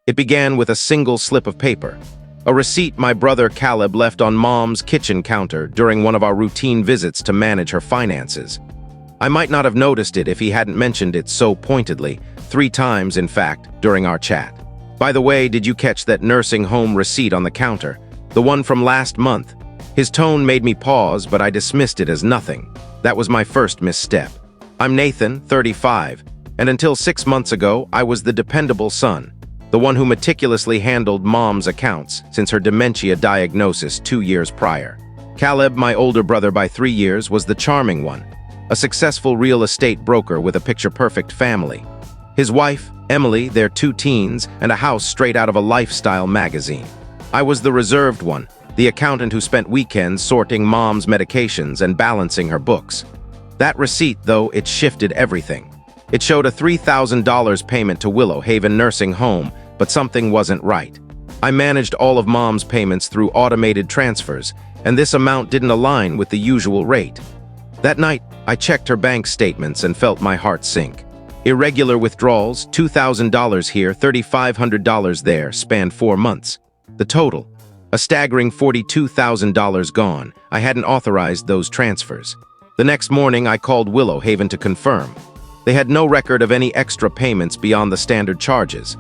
It began with a single slip of paper, a receipt my brother Caleb left on Mom's kitchen counter during one of our routine visits to manage her finances. I might not have noticed it if he hadn't mentioned it so pointedly, 3 times in fact, during our chat. By the way, did you catch that nursing home receipt on the counter? The one from last month? His tone made me pause, but I dismissed it as nothing. That was my first misstep. I'm Nathan, 35, and until 6 months ago, I was the dependable son, the one who meticulously handled Mom's accounts since her dementia diagnosis 2 years prior. Caleb, my older brother by 3 years, was the charming one, a successful real estate broker with a picture-perfect family. His wife, Emily, their 2 teens, and a house straight out of a lifestyle magazine. I was the reserved one, the accountant who spent weekends sorting Mom's medications and balancing her books. That receipt, though, it shifted everything. It showed a $3,000 payment to Willow Haven Nursing Home, but something wasn't right. I managed all of Mom's payments through automated transfers, and this amount didn't align with the usual rate. That night, I checked her bank statements and felt my heart sink. Irregular withdrawals, $2,000 here, $3,500 there, spanned 4 months. The total, a staggering $42,000 gone. I hadn't authorized those transfers. The next morning, I called Willow Haven to confirm. They had no record of any extra payments beyond the standard charges.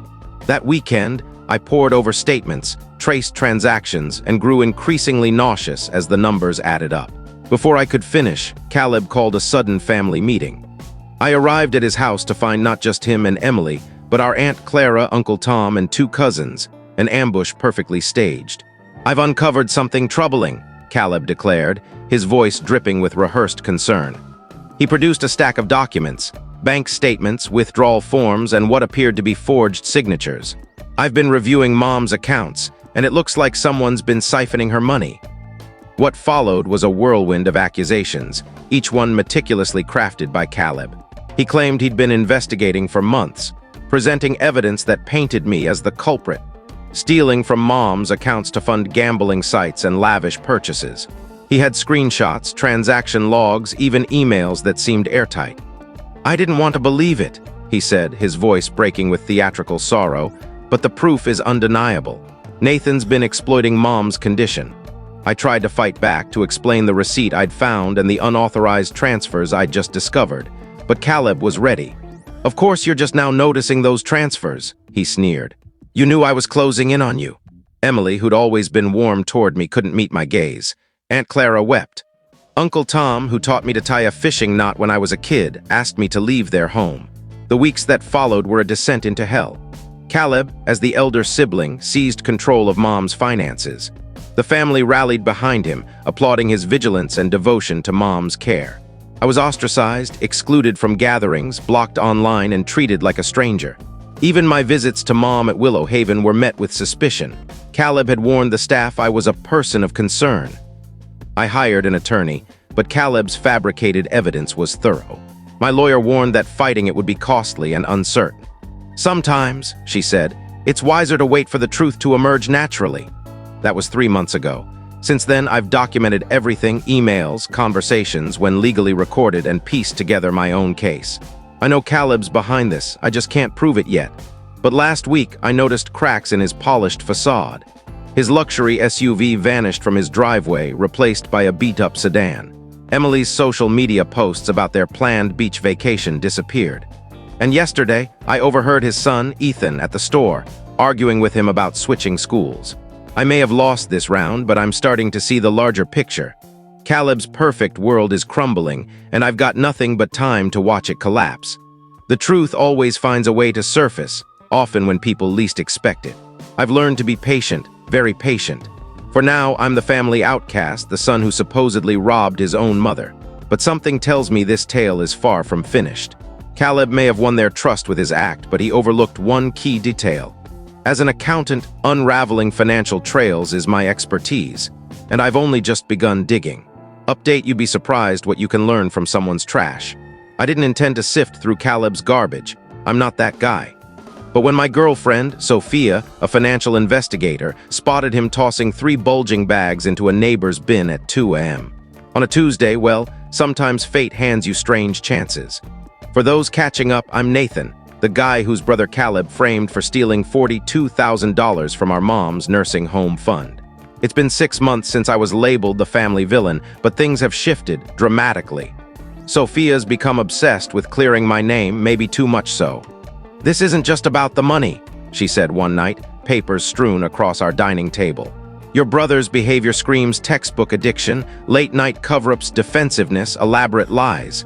That weekend, I pored over statements, traced transactions, and grew increasingly nauseous as the numbers added up. Before I could finish, Caleb called a sudden family meeting. I arrived at his house to find not just him and Emily, but our Aunt Clara, Uncle Tom, and 2 cousins, an ambush perfectly staged. "I've uncovered something troubling," Caleb declared, his voice dripping with rehearsed concern. He produced a stack of documents, bank statements, withdrawal forms, and what appeared to be forged signatures. "I've been reviewing Mom's accounts, and it looks like someone's been siphoning her money." What followed was a whirlwind of accusations, each one meticulously crafted by Caleb. He claimed he'd been investigating for months, presenting evidence that painted me as the culprit, stealing from Mom's accounts to fund gambling sites and lavish purchases. He had screenshots, transaction logs, even emails that seemed airtight. "I didn't want to believe it," he said, his voice breaking with theatrical sorrow, "but the proof is undeniable. Nathan's been exploiting Mom's condition." I tried to fight back, to explain the receipt I'd found and the unauthorized transfers I'd just discovered, but Caleb was ready. "Of course you're just now noticing those transfers," he sneered. "You knew I was closing in on you." Emily, who'd always been warm toward me, couldn't meet my gaze. Aunt Clara wept. Uncle Tom, who taught me to tie a fishing knot when I was a kid, asked me to leave their home. The weeks that followed were a descent into hell. Caleb, as the elder sibling, seized control of Mom's finances. The family rallied behind him, applauding his vigilance and devotion to Mom's care. I was ostracized, excluded from gatherings, blocked online, and treated like a stranger. Even my visits to Mom at Willow Haven were met with suspicion. Caleb had warned the staff I was a person of concern. I hired an attorney, but Caleb's fabricated evidence was thorough. My lawyer warned that fighting it would be costly and uncertain. "Sometimes," she said, "it's wiser to wait for the truth to emerge naturally." That was 3 months ago. Since then, I've documented everything, emails, conversations, when legally recorded, and pieced together my own case. I know Caleb's behind this, I just can't prove it yet. But last week, I noticed cracks in his polished facade. His luxury SUV vanished from his driveway, replaced by a beat-up sedan. Emily's social media posts about their planned beach vacation disappeared. And yesterday, I overheard his son, Ethan, at the store, arguing with him about switching schools. I may have lost this round, but I'm starting to see the larger picture. Caleb's perfect world is crumbling, and I've got nothing but time to watch it collapse. The truth always finds a way to surface, often when people least expect it. I've learned to be patient, very patient. For now, I'm the family outcast, the son who supposedly robbed his own mother. But something tells me this tale is far from finished. Caleb may have won their trust with his act, but he overlooked one key detail. As an accountant, unraveling financial trails is my expertise, and I've only just begun digging. Update: you'd be surprised what you can learn from someone's trash. I didn't intend to sift through Caleb's garbage. I'm not that guy. But when my girlfriend, Sophia, a financial investigator, spotted him tossing 3 bulging bags into a neighbor's bin at 2 a.m. on a Tuesday, well, sometimes fate hands you strange chances. For those catching up, I'm Nathan, the guy whose brother Caleb framed for stealing $42,000 from our mom's nursing home fund. It's been 6 months since I was labeled the family villain, but things have shifted dramatically. Sophia's become obsessed with clearing my name, maybe too much so. "This isn't just about the money," she said one night, papers strewn across our dining table. "Your brother's behavior screams textbook addiction, late-night cover-ups, defensiveness, elaborate lies."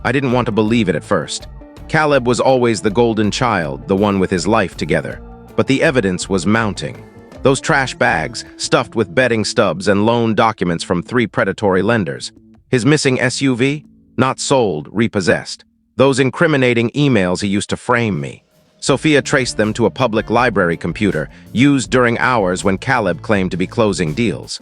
I didn't want to believe it at first. Caleb was always the golden child, the one with his life together. But the evidence was mounting. Those trash bags, stuffed with betting stubs and loan documents from 3 predatory lenders. His missing SUV? Not sold, repossessed. Those incriminating emails he used to frame me. Sophia traced them to a public library computer, used during hours when Caleb claimed to be closing deals.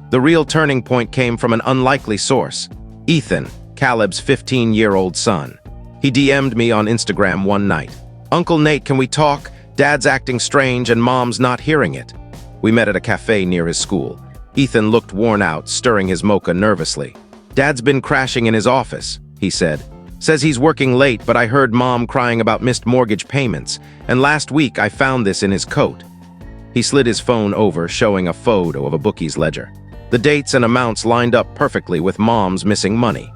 The real turning point came from an unlikely source. Ethan, Caleb's 15-year-old son. He DM'd me on Instagram one night. "Uncle Nate, can we talk? Dad's acting strange and Mom's not hearing it." We met at a cafe near his school. Ethan looked worn out, stirring his mocha nervously. "Dad's been crashing in his office," he said. "Says he's working late, but I heard Mom crying about missed mortgage payments, and last week I found this in his coat." He slid his phone over, showing a photo of a bookie's ledger. The dates and amounts lined up perfectly with Mom's missing money.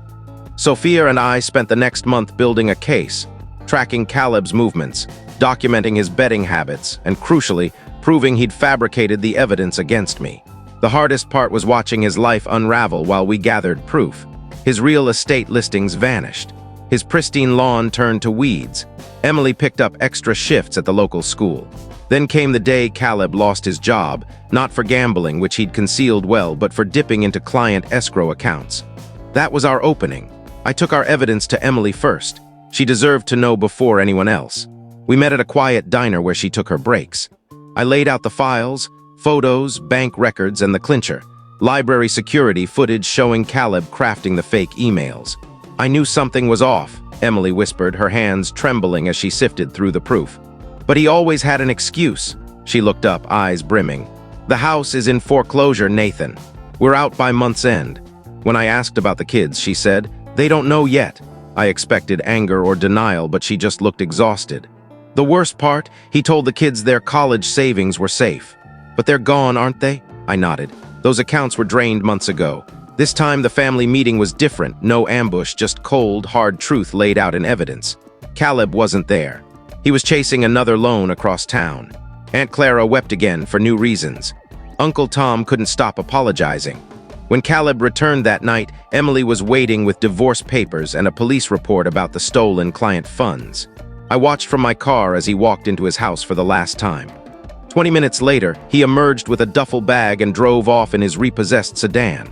Sophia and I spent the next month building a case, tracking Caleb's movements, documenting his betting habits, and crucially, proving he'd fabricated the evidence against me. The hardest part was watching his life unravel while we gathered proof. His real estate listings vanished. His pristine lawn turned to weeds. Emily picked up extra shifts at the local school. Then came the day Caleb lost his job, not for gambling, which he'd concealed well, but for dipping into client escrow accounts. That was our opening. I took our evidence to Emily first. She deserved to know before anyone else. We met at a quiet diner where she took her breaks. I laid out the files, photos, bank records, and the clincher. Library security footage showing Caleb crafting the fake emails. "I knew something was off," Emily whispered, her hands trembling as she sifted through the proof. "But he always had an excuse." She looked up, eyes brimming. "The house is in foreclosure, Nathan. We're out by month's end." When I asked about the kids, she said, "They don't know yet." I expected anger or denial, but she just looked exhausted. "The worst part, he told the kids their college savings were safe. But they're gone, aren't they?" I nodded. "Those accounts were drained months ago. This time the family meeting was different, no ambush, just cold, hard truth laid out in evidence. Caleb wasn't there. He was chasing another loan across town. Aunt Clara wept again for new reasons. Uncle Tom couldn't stop apologizing. When Caleb returned that night, Emily was waiting with divorce papers and a police report about the stolen client funds. I watched from my car as he walked into his house for the last time. 20 minutes later, he emerged with a duffel bag and drove off in his repossessed sedan.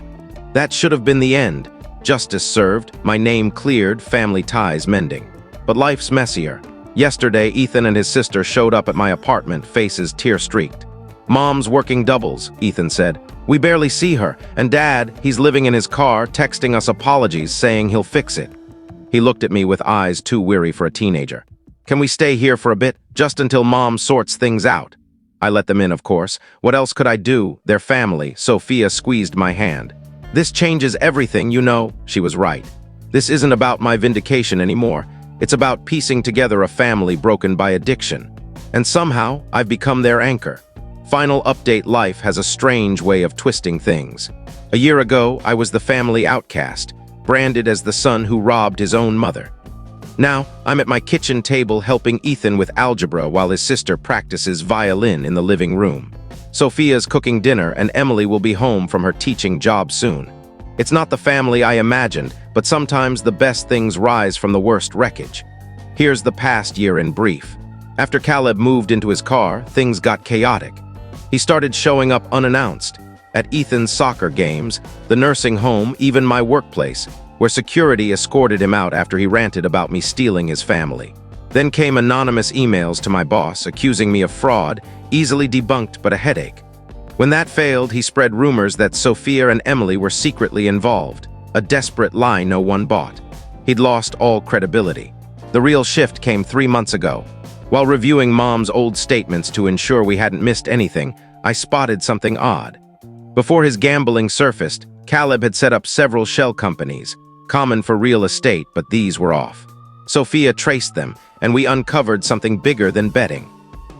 That should have been the end. Justice served, my name cleared, family ties mending. But life's messier. Yesterday, Ethan and his sister showed up at my apartment, faces tear-streaked. "Mom's working doubles," Ethan said. "We barely see her, and Dad, he's living in his car, texting us apologies, saying he'll fix it." He looked at me with eyes too weary for a teenager. "Can we stay here for a bit, just until Mom sorts things out?" I let them in, of course. What else could I do? Their family. Sophia squeezed my hand. "This changes everything, you know." She was right. This isn't about my vindication anymore. It's about piecing together a family broken by addiction. And somehow, I've become their anchor. Final update: life has a strange way of twisting things. A year ago, I was the family outcast, branded as the son who robbed his own mother. Now, I'm at my kitchen table helping Ethan with algebra while his sister practices violin in the living room. Sophia's cooking dinner and Emily will be home from her teaching job soon. It's not the family I imagined, but sometimes the best things rise from the worst wreckage. Here's the past year in brief. After Caleb moved into his car, things got chaotic. He started showing up unannounced. At Ethan's soccer games, the nursing home, even my workplace, where security escorted him out after he ranted about me stealing his family. Then came anonymous emails to my boss accusing me of fraud, easily debunked but a headache. When that failed, he spread rumors that Sophia and Emily were secretly involved, a desperate lie no one bought. He'd lost all credibility. The real shift came 3 months ago. While reviewing Mom's old statements to ensure we hadn't missed anything, I spotted something odd. Before his gambling surfaced, Caleb had set up several shell companies, common for real estate, but these were off. Sophia traced them, and we uncovered something bigger than betting.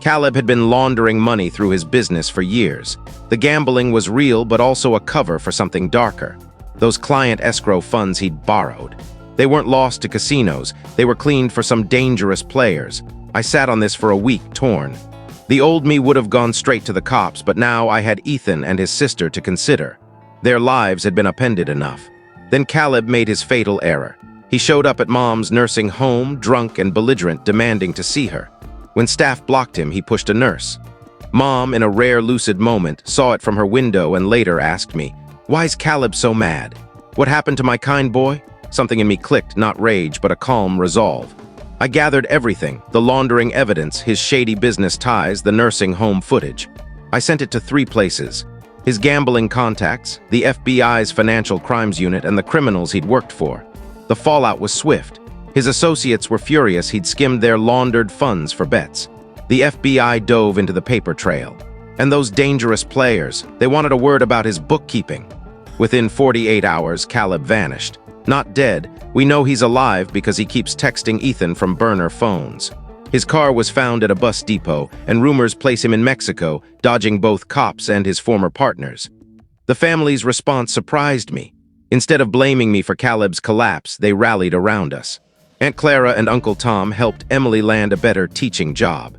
Caleb had been laundering money through his business for years. The gambling was real, but also a cover for something darker. Those client escrow funds he'd borrowed. They weren't lost to casinos, they were cleaned for some dangerous players. I sat on this for a week, torn. The old me would have gone straight to the cops, but now I had Ethan and his sister to consider. Their lives had been upended enough. Then Caleb made his fatal error. He showed up at Mom's nursing home, drunk and belligerent, demanding to see her. When staff blocked him, he pushed a nurse. Mom, in a rare lucid moment, saw it from her window and later asked me, "Why's Caleb so mad? What happened to my kind boy?" Something in me clicked, not rage, but a calm resolve. I gathered everything, the laundering evidence, his shady business ties, the nursing home footage. I sent it to 3 places: his gambling contacts, the FBI's Financial Crimes Unit, and the criminals he'd worked for. The fallout was swift. His associates were furious he'd skimmed their laundered funds for bets. The FBI dove into the paper trail. And those dangerous players, they wanted a word about his bookkeeping. Within 48 hours, Caleb vanished. Not dead, we know he's alive because he keeps texting Ethan from burner phones. His car was found at a bus depot, and rumors place him in Mexico, dodging both cops and his former partners. The family's response surprised me. Instead of blaming me for Caleb's collapse, they rallied around us. Aunt Clara and Uncle Tom helped Emily land a better teaching job.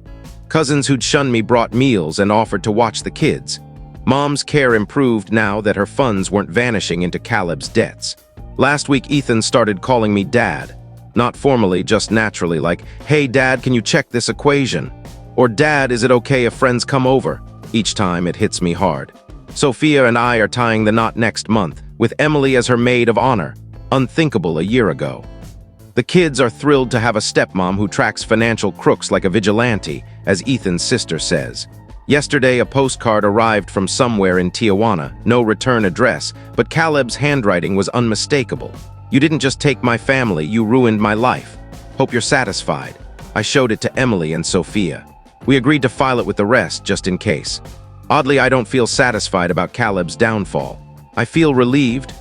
Cousins who'd shunned me brought meals and offered to watch the kids. Mom's care improved now that her funds weren't vanishing into Caleb's debts. Last week, Ethan started calling me Dad. Not formally, just naturally, like, "Hey, Dad, can you check this equation?" Or, "Dad, is it okay if friends come over?" Each time, it hits me hard. Sophia and I are tying the knot next month, with Emily as her maid of honor. Unthinkable a year ago. The kids are thrilled to have a stepmom who tracks financial crooks like a vigilante, as Ethan's sister says. Yesterday, a postcard arrived from somewhere in Tijuana, no return address, but Caleb's handwriting was unmistakable. "You didn't just take my family, you ruined my life. Hope you're satisfied." I showed it to Emily and Sophia. We agreed to file it with the rest, just in case. Oddly, I don't feel satisfied about Caleb's downfall. I feel relieved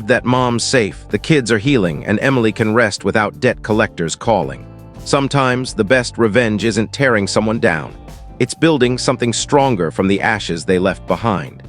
that Mom's safe, the kids are healing, and Emily can rest without debt collectors calling. Sometimes the best revenge isn't tearing someone down. It's building something stronger from the ashes they left behind.